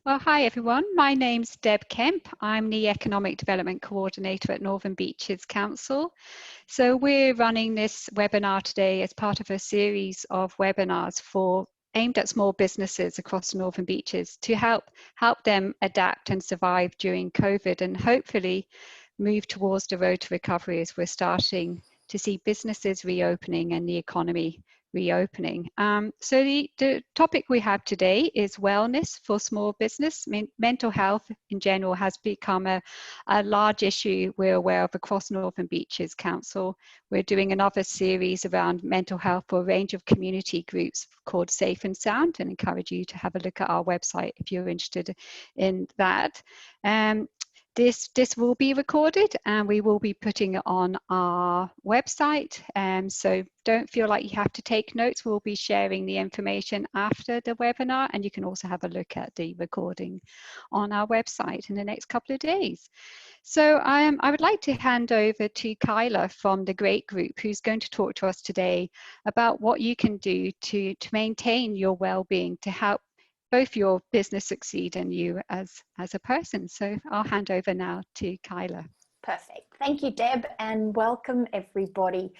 Well, hi everyone. My name's Deb Kemp. I'm the Economic Development Coordinator at Northern Beaches Council. So we're running this webinar today as part of a series of webinars aimed at small businesses across the Northern Beaches to help them adapt and survive during COVID and hopefully move towards the road to recovery as we're starting to see businesses reopening and the economy reopening. So the topic we have today is wellness for small business. Mental health in general has become a large issue we're aware of across Northern Beaches Council. We're doing another series around mental health for a range of community groups called Safe and Sound, and encourage you to have a look at our website if you're interested in that. This will be recorded and we will be putting it on our website. So don't feel like you have to take notes. We'll be sharing the information after the webinar, and you can also have a look at the recording on our website in the next couple of days. So I would like to hand over to Kylas from the Great Group, who's going to talk to us today about what you can do to maintain your well-being, to help both your business succeed and you as a person. So I'll hand over now to Kylas. Perfect. Thank you, Deb, and welcome everybody.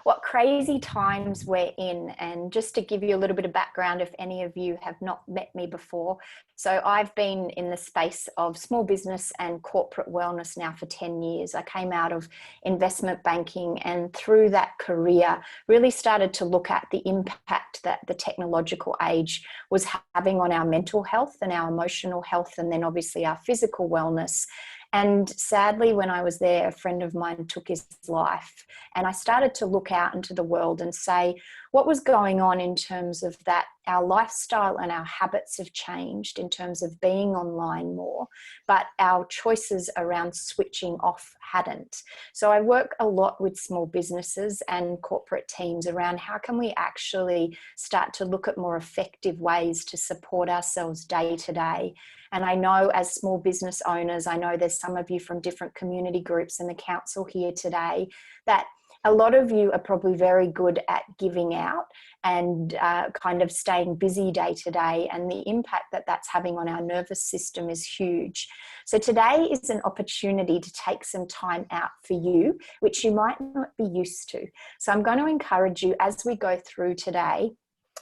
What crazy times we're in. And just to give you a little bit of background, if any of you have not met me before, so I've been in the space of small business and corporate wellness now for 10 years. I came out of investment banking, and through that career really started to look at the impact that the technological age was having on our mental health and our emotional health, and then obviously our physical wellness. And sadly, when I was there, a friend of mine took his life, and I started to look out into the world and say, what was going on in terms of that our lifestyle and our habits have changed in terms of being online more, but our choices around switching off hadn't. So I work a lot with small businesses and corporate teams around how can we actually start to look at more effective ways to support ourselves day to day. And I know as small business owners, I know there's some of you from different community groups in the council here today, that a lot of you are probably very good at giving out and kind of staying busy day to day, and the impact that that's having on our nervous system is huge. So today is an opportunity to take some time out for you, which you might not be used to. So I'm going to encourage you as we go through today,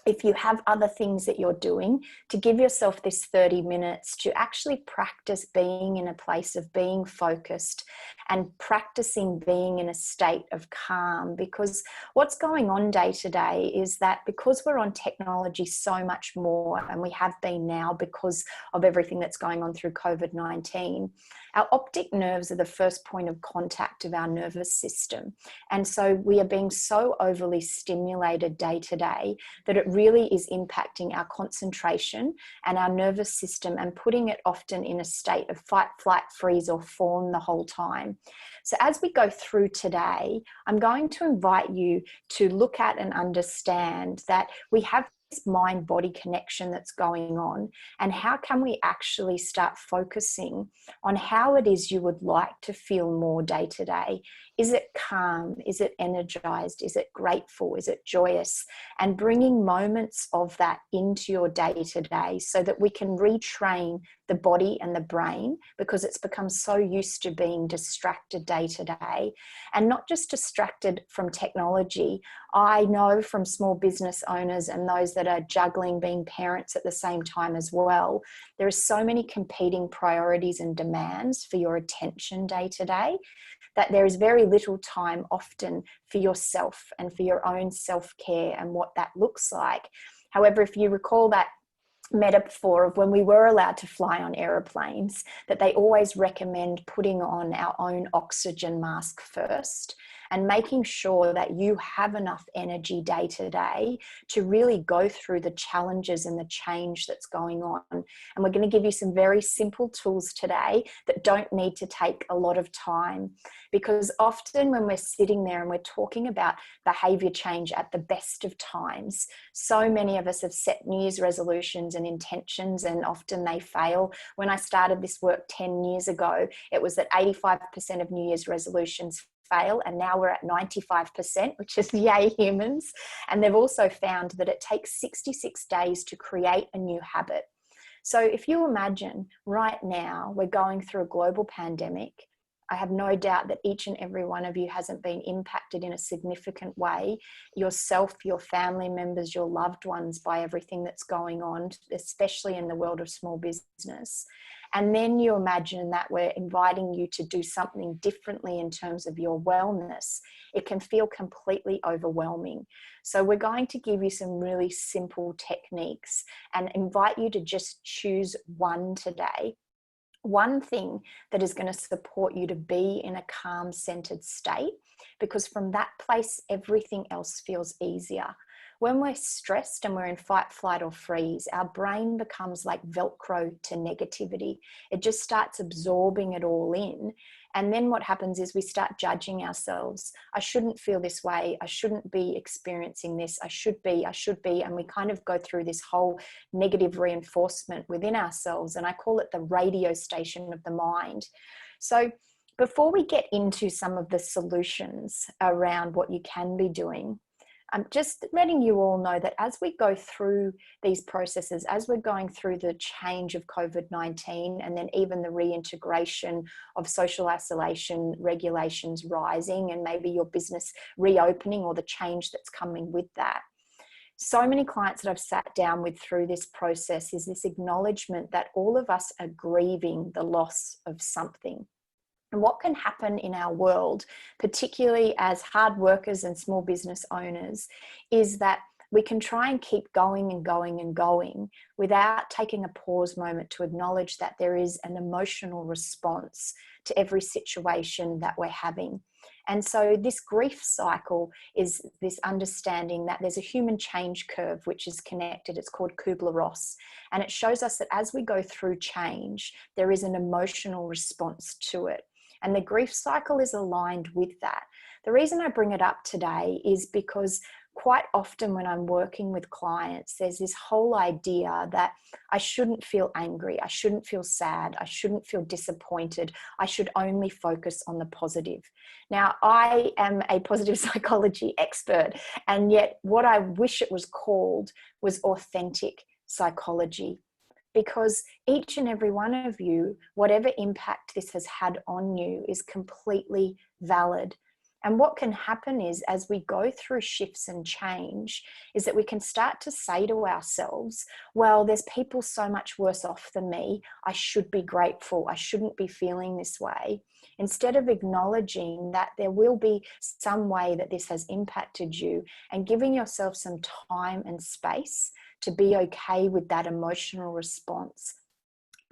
if you have other things that you're doing, to give yourself this 30 minutes to actually practice being in a place of being focused and practicing being in a state of calm. Because what's going on day to day is that because we're on technology so much more, and we have been now because of everything that's going on through COVID-19, our optic nerves are the first point of contact of our nervous system. And so we are being so overly stimulated day to day that it really is impacting our concentration and our nervous system, and putting it often in a state of fight, flight, freeze, or fawn the whole time. So as we go through today, I'm going to invite you to look at and understand that we have this mind-body connection that's going on, and how can we actually start focusing on how it is you would like to feel more day to day. Is it calm? Is it energized? Is it grateful? Is it joyous? And bringing moments of that into your day to day so that we can retrain the body and the brain, because it's become so used to being distracted day to day, and not just distracted from technology. I know from small business owners and those that are juggling being parents at the same time as well, there are so many competing priorities and demands for your attention day to day, that there is very little time often for yourself and for your own self-care and what that looks like. However, if you recall that metaphor of when we were allowed to fly on aeroplanes, that they always recommend putting on our own oxygen mask first, and making sure that you have enough energy day to day to really go through the challenges and the change that's going on. And we're going to give you some very simple tools today that don't need to take a lot of time, because often when we're sitting there and we're talking about behavior change at the best of times, so many of us have set New Year's resolutions and intentions, and often they fail. When I started this work 10 years ago, it was that 85% of New Year's resolutions fail, and now we're at 95%, which is yay humans. And they've also found that it takes 66 days to create a new habit. So if you imagine right now, we're going through a global pandemic. I have no doubt that each and every one of you hasn't been impacted in a significant way, yourself, your family members, your loved ones, by everything that's going on, especially in the world of small business. And then you imagine that we're inviting you to do something differently in terms of your wellness. It can feel completely overwhelming. So we're going to give you some really simple techniques and invite you to just choose one today. One thing that is going to support you to be in a calm, centered state, because from that place, everything else feels easier. When we're stressed and we're in fight, flight, or freeze, our brain becomes like Velcro to negativity. It just starts absorbing it all in. And then what happens is we start judging ourselves. I shouldn't feel this way. I shouldn't be experiencing this. I should be. And we kind of go through this whole negative reinforcement within ourselves. And I call it the radio station of the mind. So before we get into some of the solutions around what you can be doing, I'm just letting you all know that as we go through these processes, as we're going through the change of COVID-19 and then even the reintegration of social isolation regulations rising and maybe your business reopening or the change that's coming with that. So many clients that I've sat down with through this process is this acknowledgement that all of us are grieving the loss of something. And what can happen in our world, particularly as hard workers and small business owners, is that we can try and keep going and going and going without taking a pause moment to acknowledge that there is an emotional response to every situation that we're having. And so this grief cycle is this understanding that there's a human change curve which is connected. It's called Kubler-Ross. And it shows us that as we go through change, there is an emotional response to it. And the grief cycle is aligned with that. The reason I bring it up today is because quite often when I'm working with clients, there's this whole idea that I shouldn't feel angry, I shouldn't feel sad, I shouldn't feel disappointed, I should only focus on the positive. Now, I am a positive psychology expert, and yet what I wish it was called was authentic psychology. Because each and every one of you, whatever impact this has had on you, is completely valid. And what can happen is, as we go through shifts and change, is that we can start to say to ourselves, well, there's people so much worse off than me. I should be grateful. I shouldn't be feeling this way. Instead of acknowledging that there will be some way that this has impacted you and giving yourself some time and space to be okay with that emotional response.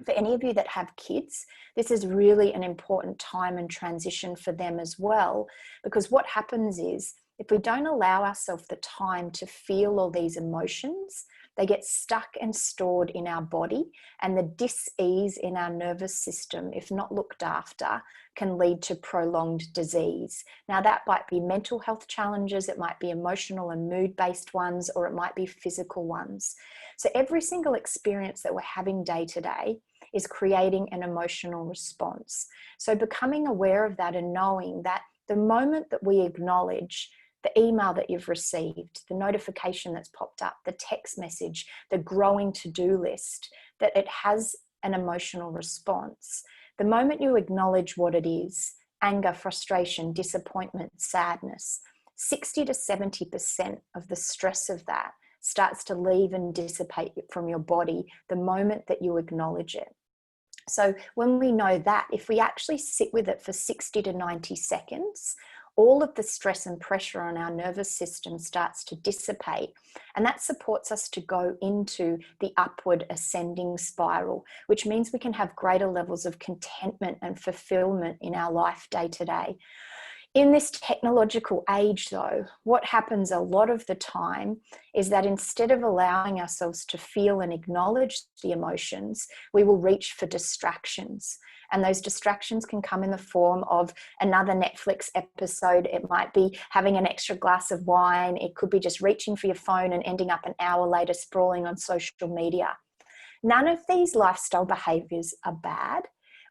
For any of you that have kids, this is really an important time and transition for them as well, because what happens is if we don't allow ourselves the time to feel all these emotions, they get stuck and stored in our body, and the dis-ease in our nervous system, if not looked after, can lead to prolonged disease. Now, that might be mental health challenges, it might be emotional and mood-based ones, or it might be physical ones. So every single experience that we're having day to day is creating an emotional response. So becoming aware of that and knowing that the moment that we acknowledge the email that you've received, the notification that's popped up, the text message, the growing to-do list, that it has an emotional response. The moment you acknowledge what it is, anger, frustration, disappointment, sadness, 60 to 70% of the stress of that starts to leave and dissipate from your body the moment that you acknowledge it. So when we know that, if we actually sit with it for 60 to 90 seconds, all of the stress and pressure on our nervous system starts to dissipate, and that supports us to go into the upward ascending spiral, which means we can have greater levels of contentment and fulfillment in our life day to day. In this technological age, though, what happens a lot of the time is that instead of allowing ourselves to feel and acknowledge the emotions, we will reach for distractions. And those distractions can come in the form of another Netflix episode. It might be having an extra glass of wine. It could be just reaching for your phone and ending up an hour later sprawling on social media. None of these lifestyle behaviors are bad.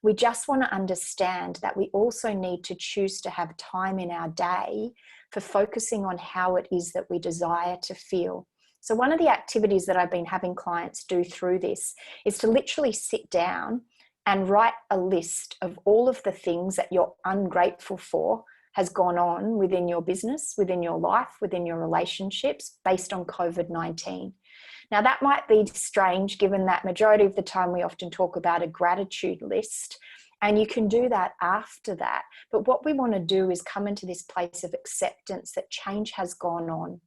We just want to understand that we also need to choose to have time in our day for focusing on how it is that we desire to feel. So one of the activities that I've been having clients do through this is to literally sit down and write a list of all of the things that you're ungrateful for has gone on within your business, within your life, within your relationships based on COVID-19. Now that might be strange given that majority of the time we often talk about a gratitude list, and you can do that after that. But what we want to do is come into this place of acceptance that change has gone on.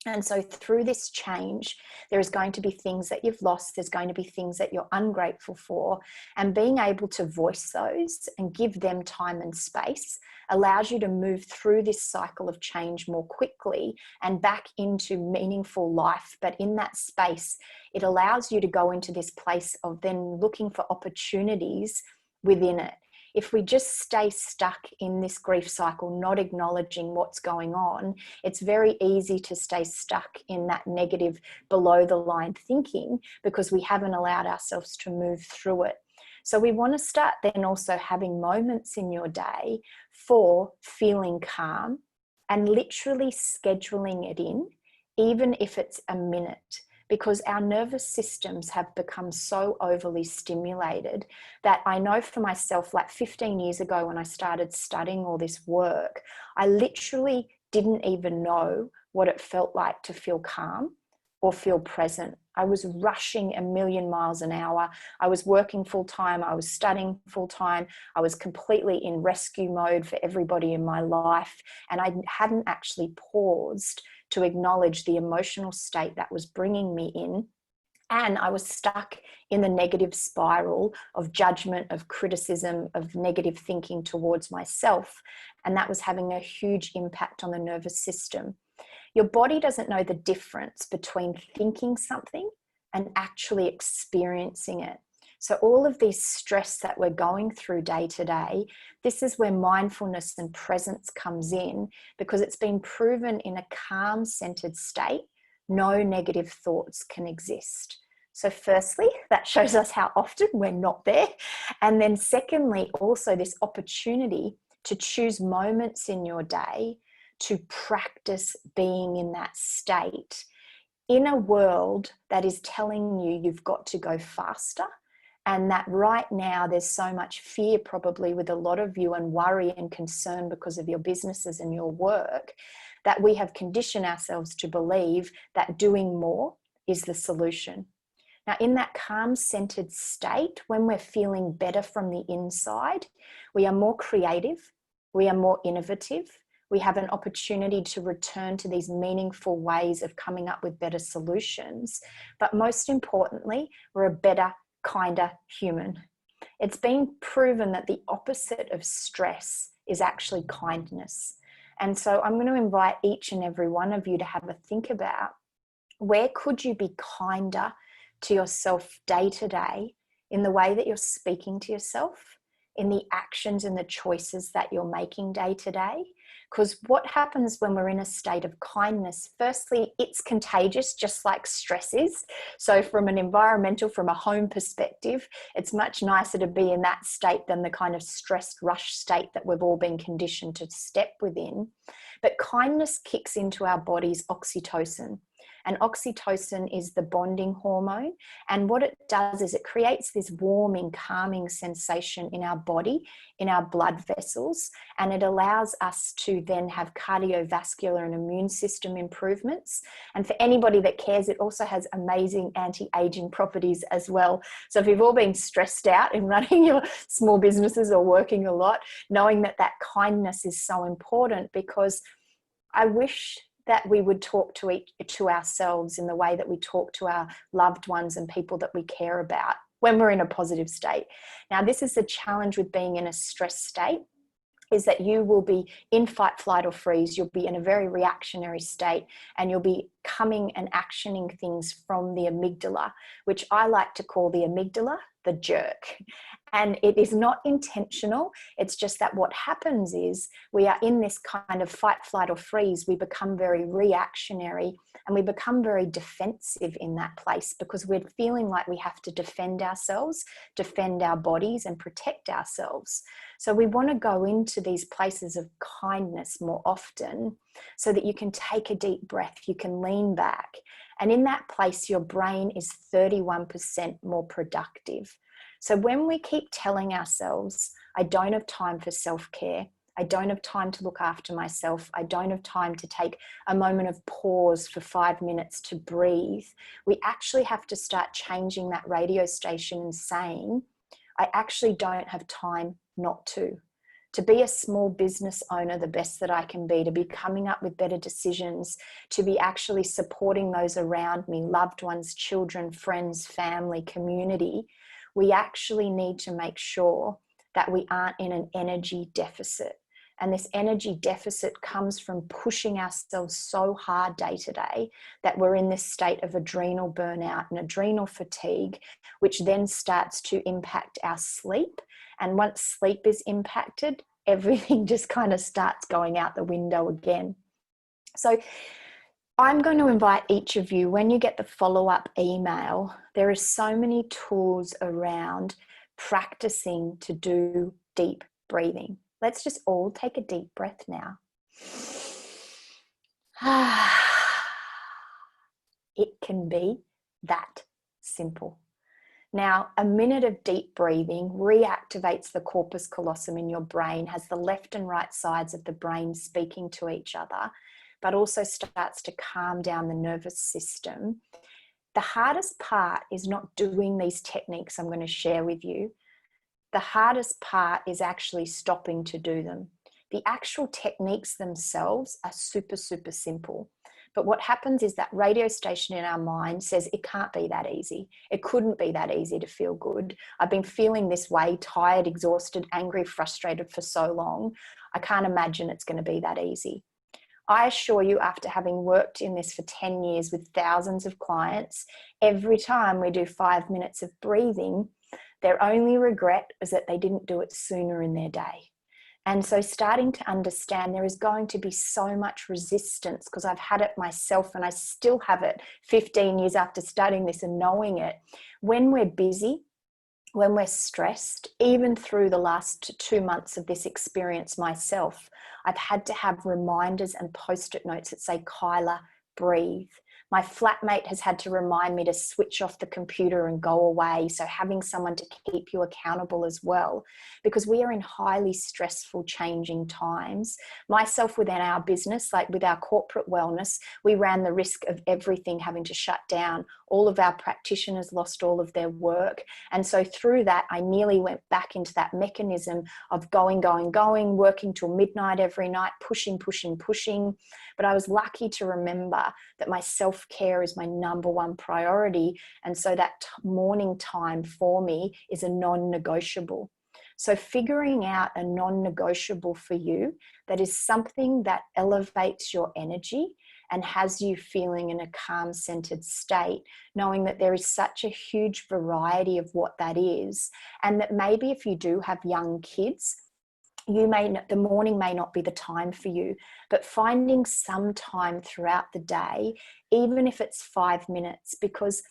And so through this change, there is going to be things that you've lost. There's going to be things that you're ungrateful for. And being able to voice those and give them time and space allows you to move through this cycle of change more quickly and back into meaningful life. But in that space, it allows you to go into this place of then looking for opportunities within it. If we just stay stuck in this grief cycle, not acknowledging what's going on, it's very easy to stay stuck in that negative below the line thinking because we haven't allowed ourselves to move through it. So we want to start then also having moments in your day for feeling calm and literally scheduling it in, even if it's a minute. Because our nervous systems have become so overly stimulated that I know for myself, like 15 years ago when I started studying all this work, I literally didn't even know what it felt like to feel calm or feel present. I was rushing a million miles an hour. I was working full time. I was studying full time. I was completely in rescue mode for everybody in my life. And I hadn't actually paused to acknowledge the emotional state that was bringing me in. And I was stuck in the negative spiral of judgment, of criticism, of negative thinking towards myself. And that was having a huge impact on the nervous system. Your body doesn't know the difference between thinking something and actually experiencing it. So all of these stress that we're going through day to day, this is where mindfulness and presence comes in, because it's been proven in a calm centered state, no negative thoughts can exist. So firstly, that shows us how often we're not there. And then secondly, also this opportunity to choose moments in your day to practice being in that state in a world that is telling you you've got to go faster. And that right now there's so much fear probably with a lot of you and worry and concern because of your businesses and your work, that we have conditioned ourselves to believe that doing more is the solution. Now, in that calm centered state, when we're feeling better from the inside, we are more creative, we are more innovative, we have an opportunity to return to these meaningful ways of coming up with better solutions. But most importantly, we're a better, kinder human. It's been proven that the opposite of stress is actually kindness. And so I'm going to invite each and every one of you to have a think about, where could you be kinder to yourself day to day in the way that you're speaking to yourself, in the actions and the choices that you're making day to day? Because what happens when we're in a state of kindness, firstly, it's contagious, just like stress is. So from an environmental, from a home perspective, it's much nicer to be in that state than the kind of stressed rush state that we've all been conditioned to step within. But kindness kicks into our body's oxytocin. And oxytocin is the bonding hormone. And what it does is it creates this warming, calming sensation in our body, in our blood vessels. And it allows us to then have cardiovascular and immune system improvements. And for anybody that cares, it also has amazing anti-aging properties as well. So if you've all been stressed out in running your small businesses or working a lot, knowing that that kindness is so important, because I wish that we would talk to ourselves in the way that we talk to our loved ones and people that we care about when we're in a positive state. Now, this is the challenge with being in a stress state, is that you will be in fight, flight, or freeze. You'll be in a very reactionary state, and you'll be coming and actioning things from the amygdala, which I like to call the amygdala the jerk. And it is not intentional. It's just that what happens is we are in this kind of fight, flight, or freeze. We become very reactionary and we become very defensive in that place, because we're feeling like we have to defend ourselves, defend our bodies, and protect ourselves. So we want to go into these places of kindness more often, so that you can take a deep breath. You can lean lean back. And in that place, your brain is 31% more productive. So when we keep telling ourselves, I don't have time for self-care, I don't have time to look after myself, I don't have time to take a moment of pause for 5 minutes to breathe, we actually have to start changing that radio station and saying, I actually don't have time not to. To be a small business owner the best that I can be, to be coming up with better decisions, to be actually supporting those around me, loved ones, children, friends, family, community, we actually need to make sure that we aren't in an energy deficit. And this energy deficit comes from pushing ourselves so hard day to day that we're in this state of adrenal burnout and adrenal fatigue, which then starts to impact our sleep. And once sleep is impacted, everything just kind of starts going out the window again. So I'm going to invite each of you, when you get the follow-up email, there are so many tools around practicing to do deep breathing. Let's just all take a deep breath now. It can be that simple. Now, a minute of deep breathing reactivates the corpus callosum in your brain, has the left and right sides of the brain speaking to each other, but also starts to calm down the nervous system. The hardest part is not doing these techniques I'm going to share with you. The hardest part is actually stopping to do them. The actual techniques themselves are super, super simple. But what happens is that radio station in our mind says it can't be that easy. It couldn't be that easy to feel good. I've been feeling this way, tired, exhausted, angry, frustrated for so long. I can't imagine it's going to be that easy. I assure you, after having worked in this for 10 years with thousands of clients, every time we do 5 minutes of breathing, their only regret is that they didn't do it sooner in their day. And so starting to understand there is going to be so much resistance, because I've had it myself and I still have it 15 years after studying this and knowing it. When we're busy, when we're stressed, even through the last 2 months of this experience myself, I've had to have reminders and post-it notes that say, Kyla, breathe. My flatmate has had to remind me to switch off the computer and go away. So having someone to keep you accountable as well, because we are in highly stressful, changing times. Myself within our business, like with our corporate wellness, we ran the risk of everything having to shut down. All of our practitioners lost all of their work. And so through that, I nearly went back into that mechanism of going, working till midnight every night, pushing. But I was lucky to remember that my self-care is my number one priority. And so that morning time for me is a non-negotiable. So figuring out a non-negotiable for you that is something that elevates your energy and has you feeling in a calm, centered state, knowing that there is such a huge variety of what that is. And that maybe if you do have young kids, the morning may not be the time for you, but finding some time throughout the day, even if it's 5 minutes, because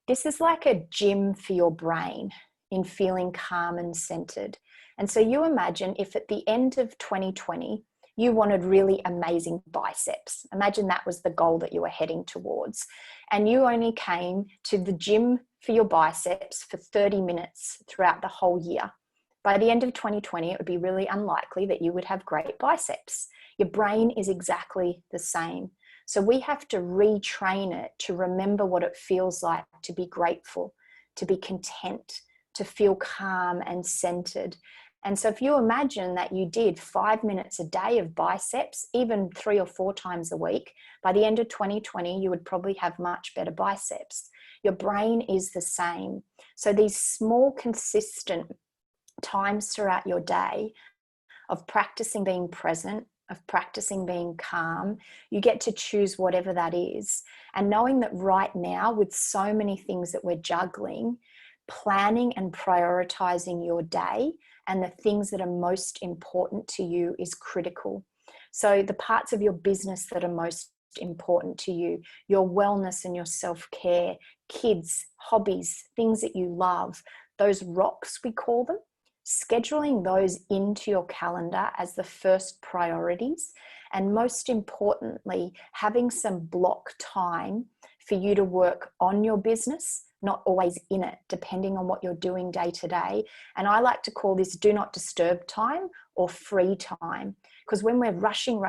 this is like a gym for your brain in feeling calm and centered. And so you imagine if at the end of 2020, you wanted really amazing biceps. Imagine that was the goal that you were heading towards. And you only came to the gym for your biceps for 30 minutes throughout the whole year. By the end of 2020, it would be really unlikely that you would have great biceps. Your brain is exactly the same. So we have to retrain it to remember what it feels like to be grateful, to be content, to feel calm and centered. And so if you imagine that you did 5 minutes a day of biceps, even 3 or 4 times a week, by the end of 2020, you would probably have much better biceps. Your brain is the same. So these small, consistent times throughout your day of practicing being present, of practicing being calm, you get to choose whatever that is. And knowing that right now, with so many things that we're juggling, planning and prioritizing your day and the things that are most important to you is critical. So the parts of your business that are most important to you, your wellness and your self-care, kids, hobbies, things that you love, those rocks we call them. scheduling those into your calendar as the first priorities, and most importantly, having some block time for you to work on your business, not always in it, depending on what you're doing day to day. And I like to call this do not disturb time or free time, because when we're rushing,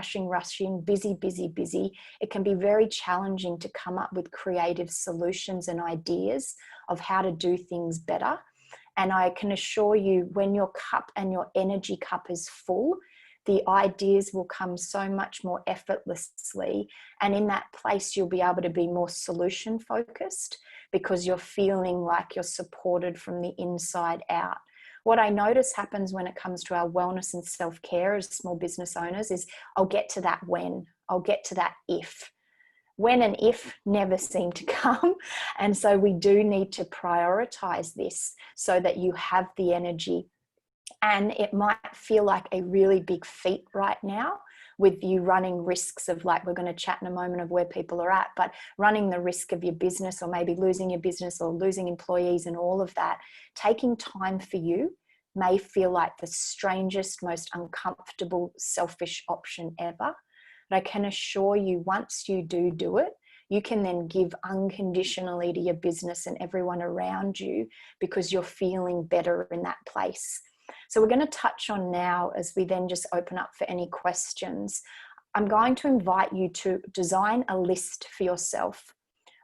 busy, it can be very challenging to come up with creative solutions and ideas of how to do things better. And I can assure you, when your cup and your energy cup is full, the ideas will come so much more effortlessly. And in that place, you'll be able to be more solution focused because you're feeling like you're supported from the inside out. What I notice happens when it comes to our wellness and self-care as small business owners is I'll get to that when, I'll get to that if. When and if never seem to come. And so we do need to prioritize this so that you have the energy. And it might feel like a really big feat right now with you running risks of, like, we're going to chat in a moment of where people are at, but running the risk of your business or maybe losing your business or losing employees and all of that. Taking time for you may feel like the strangest, most uncomfortable, selfish option ever. But I can assure you, once you do it, you can then give unconditionally to your business and everyone around you because you're feeling better in that place. So we're going to touch on now, as we then just open up for any questions, I'm going to invite you to design a list for yourself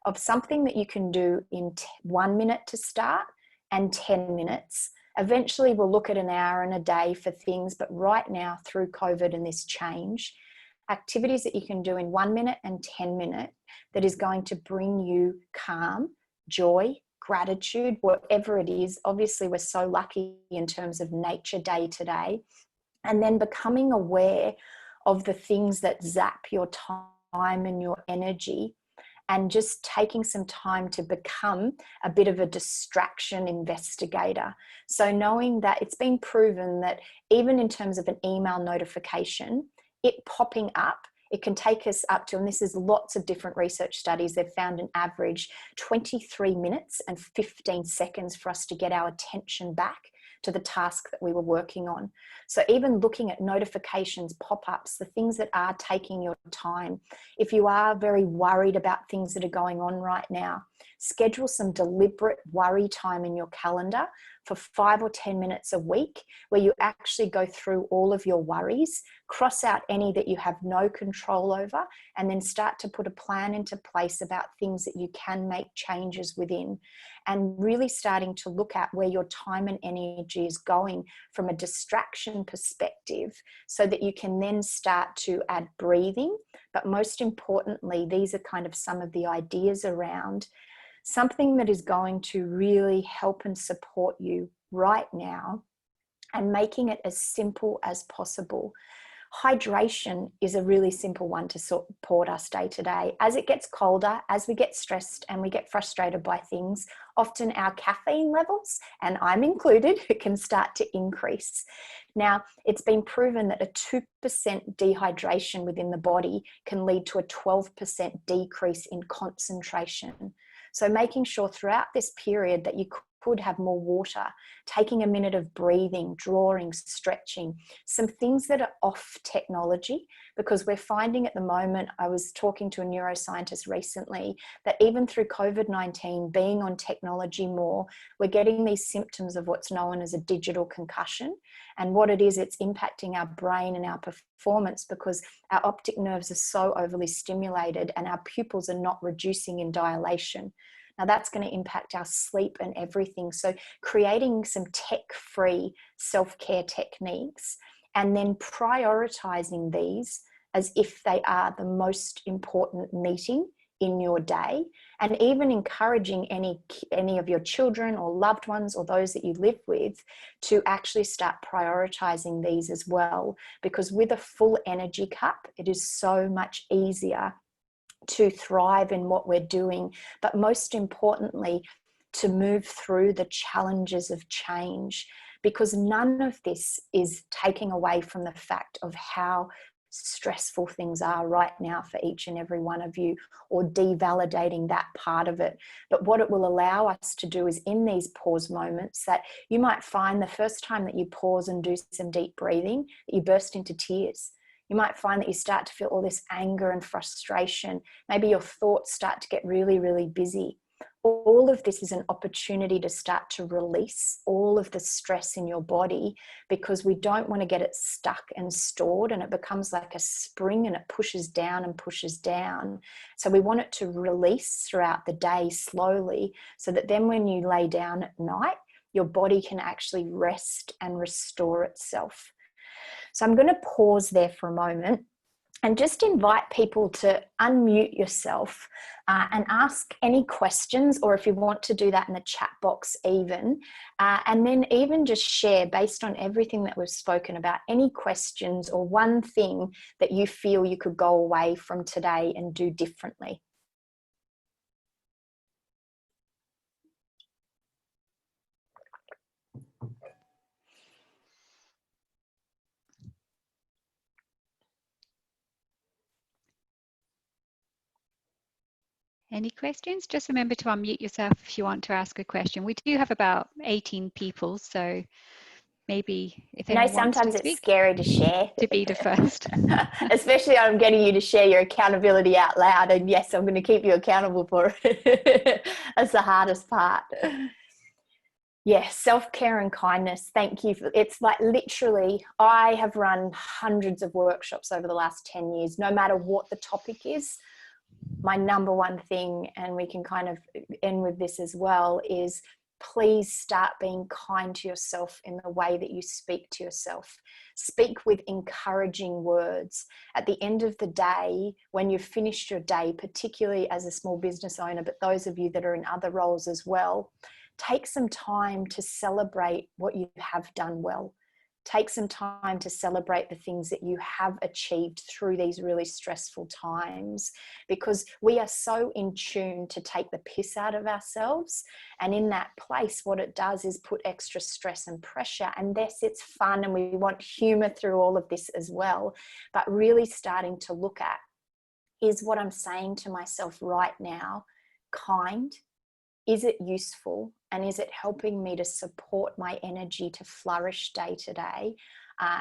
of something that you can do in 1 minute to start and 10 minutes. Eventually we'll look at an hour and a day for things, but right now, through COVID and this change, activities that you can do in 1 minute and 10 minutes that is going to bring you calm, joy, gratitude, whatever it is. Obviously, we're so lucky in terms of nature day to day. And then becoming aware of the things that zap your time and your energy, and just taking some time to become a bit of a distraction investigator. So knowing that it's been proven that even in terms of an email notification, it popping up, it can take us up to, and this is lots of different research studies, they've found an average 23 minutes and 15 seconds for us to get our attention back to the task that we were working on. So even looking at notifications, pop-ups, the things that are taking your time, if you are very worried about things that are going on right now, schedule some deliberate worry time in your calendar for 5 or 10 minutes a week, where you actually go through all of your worries, cross out any that you have no control over, and then start to put a plan into place about things that you can make changes within, and really starting to look at where your time and energy is going from a distraction perspective, so that you can then start to add breathing. But most importantly, these are kind of some of the ideas around something that is going to really help and support you right now, and making it as simple as possible. Hydration is a really simple one to support us day to day. As it gets colder, as we get stressed and we get frustrated by things, often our caffeine levels, and I'm included, can start to increase. Now, it's been proven that a 2% dehydration within the body can lead to a 12% decrease in concentration. So making sure throughout this period that you could have more water, taking a minute of breathing, drawing, stretching, some things that are off technology, because we're finding at the moment, I was talking to a neuroscientist recently, that even through COVID-19, being on technology more, we're getting these symptoms of what's known as a digital concussion. And what it is, it's impacting our brain and our performance because our optic nerves are so overly stimulated and our pupils are not reducing in dilation. Now that's going to impact our sleep and everything. So creating some tech-free self-care techniques and then prioritizing these as if they are the most important meeting in your day, and even encouraging any of your children or loved ones or those that you live with to actually start prioritizing these as well, because with a full energy cup, it is so much easier to thrive in what we're doing, but most importantly, to move through the challenges of change, because none of this is taking away from the fact of how stressful things are right now for each and every one of you, or devalidating that part of it. But what it will allow us to do is, in these pause moments, that you might find the first time that you pause and do some deep breathing, that you burst into tears. You might find that you start to feel all this anger and frustration. Maybe your thoughts start to get really, really busy. All of this is an opportunity to start to release all of the stress in your body, because we don't want to get it stuck and stored, and it becomes like a spring and it pushes down and pushes down. So we want it to release throughout the day slowly, so that then when you lay down at night, your body can actually rest and restore itself. So I'm going to pause there for a moment and just invite people to unmute yourself and ask any questions, or if you want to do that in the chat box even, and then even just share, based on everything that we've spoken about, any questions or one thing that you feel you could go away from today and do differently. Any questions? Just remember to unmute yourself if you want to ask a question. We do have about 18 people, so maybe if anyone wants sometimes to it's speak, scary to share. to be the first. Especially I'm getting you to share your accountability out loud, and yes, I'm going to keep you accountable for it. That's the hardest part. Yes, self-care and kindness. Thank you. It's like, literally, I have run hundreds of workshops over the last 10 years, no matter what the topic is. My number one thing, and we can kind of end with this as well, is please start being kind to yourself in the way that you speak to yourself. Speak with encouraging words. At the end of the day, when you've finished your day, particularly as a small business owner, but those of you that are in other roles as well, take some time to celebrate what you have done well. Take some time to celebrate the things that you have achieved through these really stressful times, because we are so in tune to take the piss out of ourselves. And in that place, what it does is put extra stress and pressure. And yes, it's fun, and we want humor through all of this as well. But really starting to look at, is what I'm saying to myself right now kind? Is it useful? And is it helping me to support my energy to flourish day to day?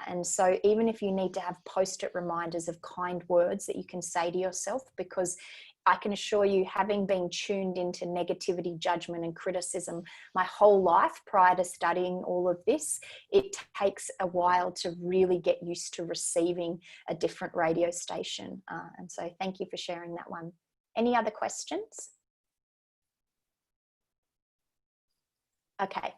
And so even if you need to have post-it reminders of kind words that you can say to yourself, because I can assure you, having been tuned into negativity, judgment and criticism my whole life prior to studying all of this, it takes a while to really get used to receiving a different radio station. And so thank you for sharing that one. Any other questions? Okay,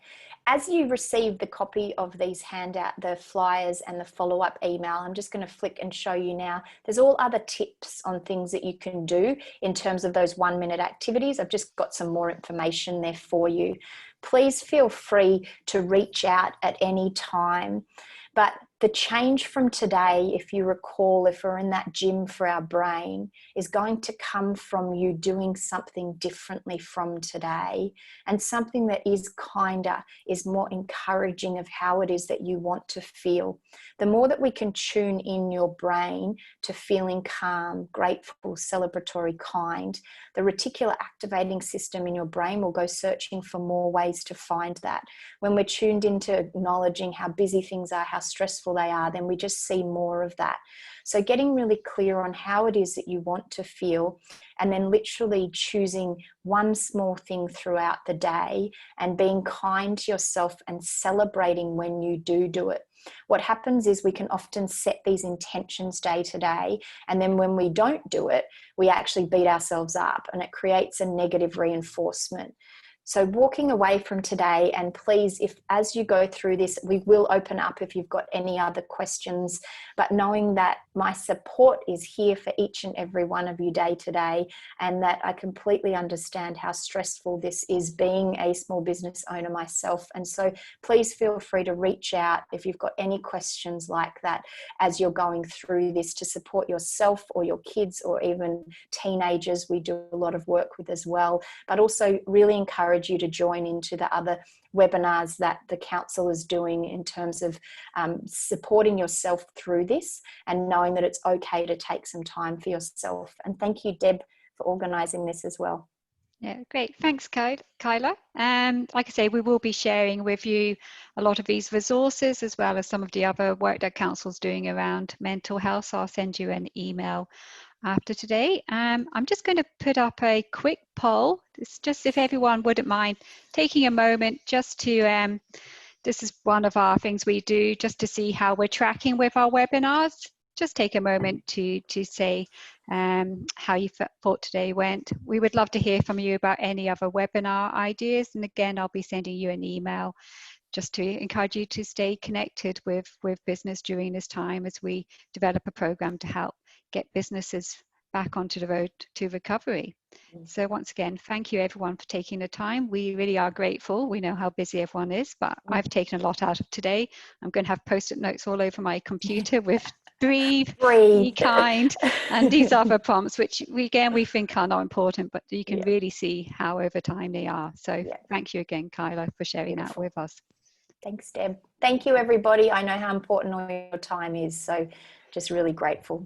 as you receive the copy of these handout, the flyers and the follow-up email, I'm just going to flick and show you now. There's all other tips on things that you can do in terms of those 1-minute activities. I've just got some more information there for you. Please feel free to reach out at any time. But the change from today, if you recall, if we're in that gym for our brain, is going to come from you doing something differently from today, and something that is kinder, is more encouraging of how it is that you want to feel. The more that we can tune in your brain to feeling calm, grateful, celebratory, kind, the reticular activating system in your brain will go searching for more ways to find that. When we're tuned into acknowledging how busy things are, how stressful they are, then we just see more of that. So getting really clear on how it is that you want to feel, and then literally choosing one small thing throughout the day and being kind to yourself and celebrating when you do it. What happens is we can often set these intentions day to day, and then when we don't do it, we actually beat ourselves up, and it creates a negative reinforcement. So walking away from today, and please, if as you go through this, we will open up if you've got any other questions, but knowing that my support is here for each and every one of you day to day, and that I completely understand how stressful this is being a small business owner myself. And so please feel free to reach out if you've got any questions like that as you're going through this, to support yourself or your kids or even teenagers we do a lot of work with as well, but also really encourage encourage you to join into the other webinars that the council is doing in terms of supporting yourself through this and knowing that it's okay to take some time for yourself. And thank you, Deb, for organising this as well. Yeah, great. Thanks, Kyla. Like I say, we will be sharing with you a lot of these resources as well as some of the other work that Council's doing around mental health. So I'll send you an email after today. I'm just going to put up a quick poll. It's just if everyone wouldn't mind taking a moment just to, this is one of our things we do just to see how we're tracking with our webinars. Just take a moment to say how you thought today went. We would love to hear from you about any other webinar ideas. And again, I'll be sending you an email just to encourage you to stay connected with business during this time as we develop a program to help get businesses back onto the road to recovery. So once again, thank you everyone for taking the time. We really are grateful. We know how busy everyone is, but I've taken a lot out of today. I'm going to have post-it notes all over my computer with breathe, be kind, and these other prompts, which we think are not important, but you can really see how over time they are. So thank you again, Kyla, for sharing that with us. Thanks, Deb. Thank you, everybody. I know how important all your time is, so just really grateful.